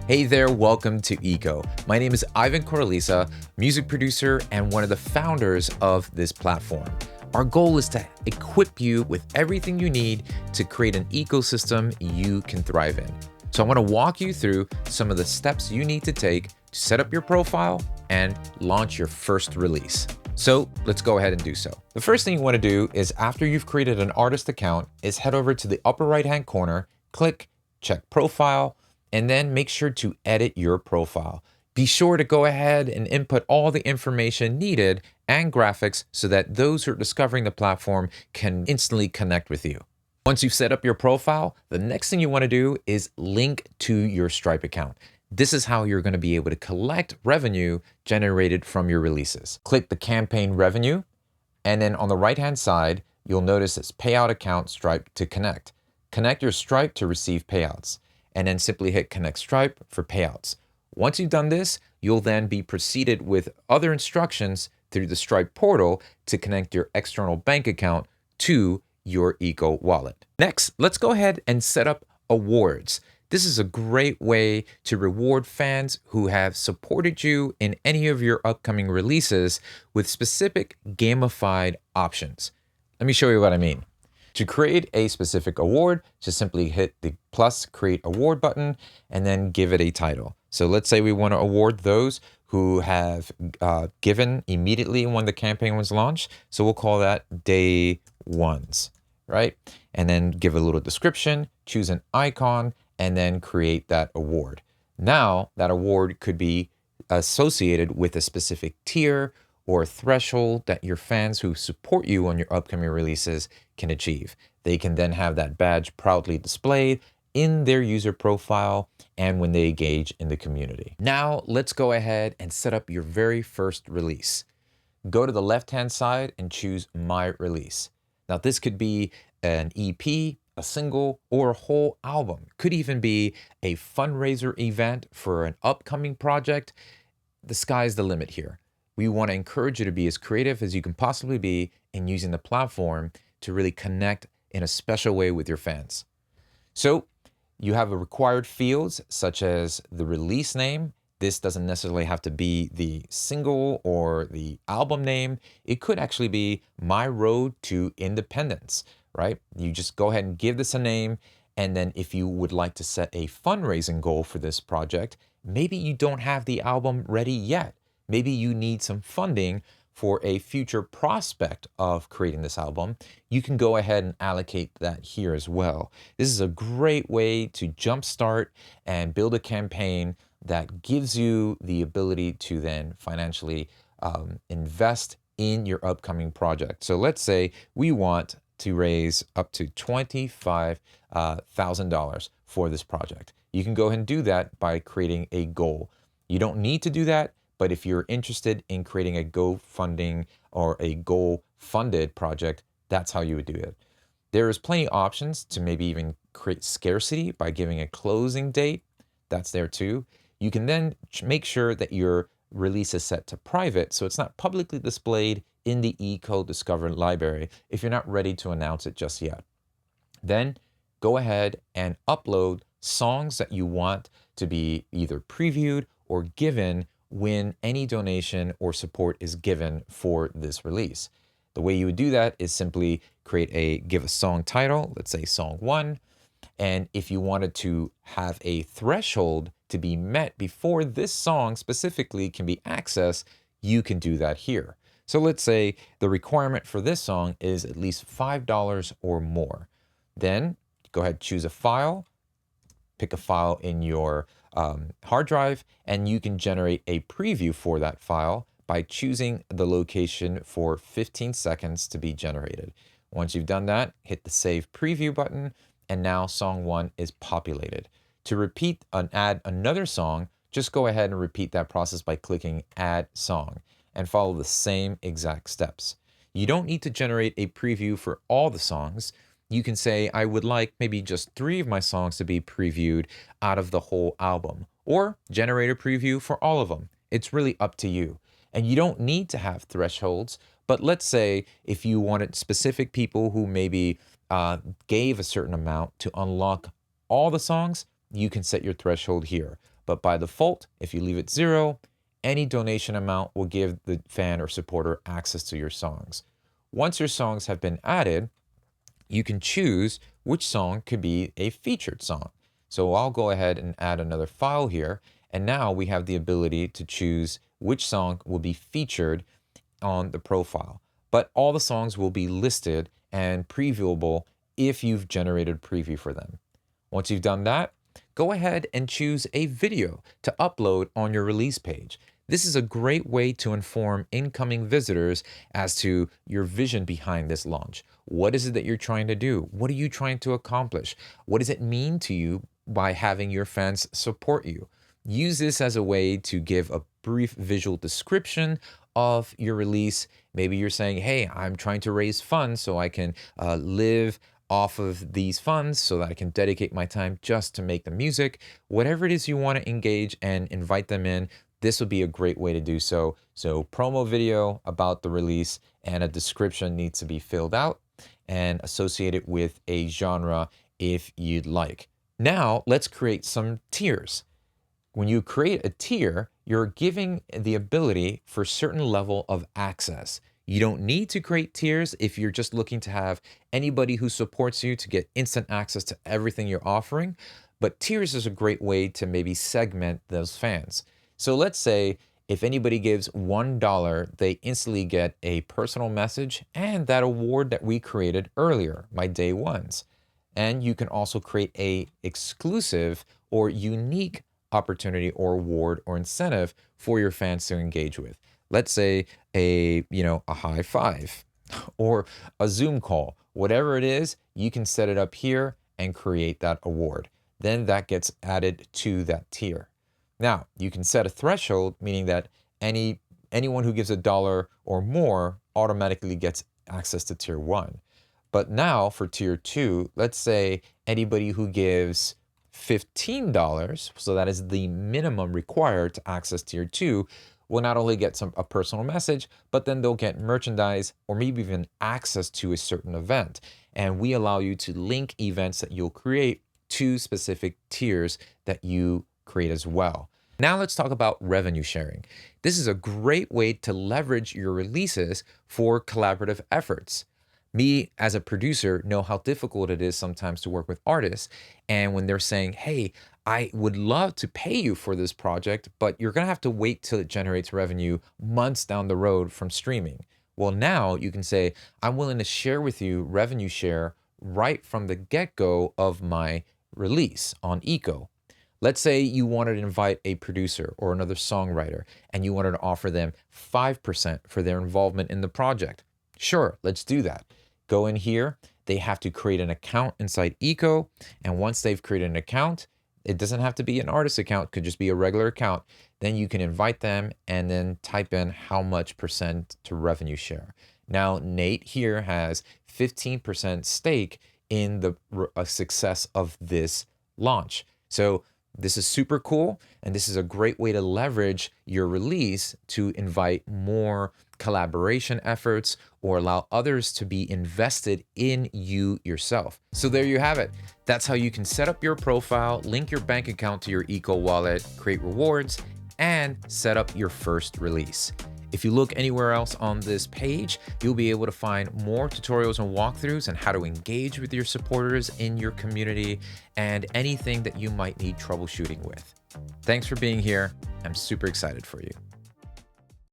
Hey there, welcome to Eko. My name is Ivan Corraliza, music producer and one of the founders of this platform. Our goal is to equip you with everything you need to create an ecosystem you can thrive in. So I want to walk you through some of the steps you need to take to set up your profile and launch your first release. So let's go ahead and do so. The first thing you want to do is, after you've created an artist account, is head over to the upper right-hand corner, click check profile, and then make sure to edit your profile. Be sure to go ahead and input all the information needed and graphics so that those who are discovering the platform can instantly connect with you. Once you've set up your profile, the next thing you want to do is link to your Stripe account. This is how you're going to be able to collect revenue generated from your releases. Click the campaign revenue, and then on the right-hand side, you'll notice this payout account Stripe to connect. Connect your Stripe to receive payouts, and then simply hit connect Stripe for payouts. Once you've done this, you'll then be proceeded with other instructions through the Stripe portal to connect your external bank account to your Eko wallet. Next, let's go ahead and set up awards. This is a great way to reward fans who have supported you in any of your upcoming releases with specific gamified options. Let me show you what I mean. To create a specific award, just simply hit the plus create award button and then give it a title. So let's say we want to award those who have given immediately when the campaign was launched. So we'll call that day ones, right? And then give a little description, choose an icon, and then create that award. Now that award could be associated with a specific tier or threshold that your fans who support you on your upcoming releases can achieve. They can then have that badge proudly displayed in their user profile and when they engage in the community. Now let's go ahead and set up your very first release. Go to the left-hand side and choose My Release. Now this could be an EP, a single, or a whole album. Could even be a fundraiser event for an upcoming project. The sky's the limit here. We want to encourage you to be as creative as you can possibly be in using the platform to really connect in a special way with your fans. So you have required fields such as the release name. This doesn't necessarily have to be the single or the album name. It could actually be My Road to Independence, right? You just go ahead and give this a name. And then if you would like to set a fundraising goal for this project, maybe you don't have the album ready yet. Maybe you need some funding for a future prospect of creating this album. You can go ahead and allocate that here as well. This is a great way to jumpstart and build a campaign that gives you the ability to then financially invest in your upcoming project. So let's say we want to raise up to $25,000 for this project. You can go ahead and do that by creating a goal. You don't need to do that, but if you're interested in creating a GoFunding or a goal-funded project, that's how you would do it. There is plenty of options to maybe even create scarcity by giving a closing date. That's there too. You can then make sure that your release is set to private, so it's not publicly displayed in the Eko Discover library if you're not ready to announce it just yet. Then go ahead and upload songs that you want to be either previewed or given when any donation or support is given for this release. The way you would do that is simply give a song title, let's say song 1. And if you wanted to have a threshold to be met before this song specifically can be accessed, you can do that here. So let's say the requirement for this song is at least $5 or more. Then go ahead, choose a file, pick a file in your hard drive, and you can generate a preview for that file by choosing the location for 15 seconds to be generated. Once you've done that, hit the Save Preview button, and now song 1 is populated. To repeat and add another song, just go ahead and repeat that process by clicking Add Song and follow the same exact steps. You don't need to generate a preview for all the songs. You can say, I would like maybe just 3 of my songs to be previewed out of the whole album, or generate a preview for all of them. It's really up to you. And you don't need to have thresholds, but let's say if you wanted specific people who maybe gave a certain amount to unlock all the songs, you can set your threshold here. but by default, if you leave it 0, any donation amount will give the fan or supporter access to your songs. Once your songs have been added, you can choose which song could be a featured song. So I'll go ahead and add another file here, and now we have the ability to choose which song will be featured on the profile. But all the songs will be listed and previewable if you've generated preview for them. Once you've done that, go ahead and choose a video to upload on your release page. This is a great way to inform incoming visitors as to your vision behind this launch. What is it that you're trying to do? What are you trying to accomplish? What does it mean to you by having your fans support you? Use this as a way to give a brief visual description of your release. Maybe you're saying, hey, I'm trying to raise funds so I can live off of these funds so that I can dedicate my time just to make the music. Whatever it is you want to engage and invite them in, this would be a great way to do so. So promo video about the release and a description needs to be filled out and associated with a genre if you'd like. Now let's create some tiers. When you create a tier, you're giving the ability for a certain level of access. You don't need to create tiers if you're just looking to have anybody who supports you to get instant access to everything you're offering. But tiers is a great way to maybe segment those fans. So let's say if anybody gives $1, they instantly get a personal message and that award that we created earlier, my day ones. And you can also create a exclusive or unique opportunity or award or incentive for your fans to engage with. Let's say a high five or a Zoom call, whatever it is, you can set it up here and create that award. Then that gets added to that tier. Now, you can set a threshold, meaning that anyone who gives $1 or more automatically gets access to tier 1. But now for tier 2, let's say anybody who gives $15, so that is the minimum required to access tier 2, will not only get a personal message, but then they'll get merchandise or maybe even access to a certain event. And we allow you to link events that you'll create to specific tiers that you create as well. Now let's talk about revenue sharing. This is a great way to leverage your releases for collaborative efforts. Me as a producer know how difficult it is sometimes to work with artists, and when they're saying, hey, I would love to pay you for this project, but you're gonna have to wait till it generates revenue months down the road from streaming. Well, now you can say, I'm willing to share with you revenue share right from the get-go of my release on Eko. Let's say you wanted to invite a producer or another songwriter and you wanted to offer them 5% for their involvement in the project. Sure, let's do that. Go in here, they have to create an account inside Eko, and once they've created an account, it doesn't have to be an artist account, it could just be a regular account. Then you can invite them and then type in how much percent to revenue share. Now, Nate here has 15% stake in the success of this launch. So this is super cool, and this is a great way to leverage your release to invite more collaboration efforts or allow others to be invested in you yourself. So there you have it. That's how you can set up your profile, link your bank account to your Eko wallet, create rewards, and set up your first release. If you look anywhere else on this page, you'll be able to find more tutorials and walkthroughs on how to engage with your supporters in your community and anything that you might need troubleshooting with. Thanks for being here. I'm super excited for you.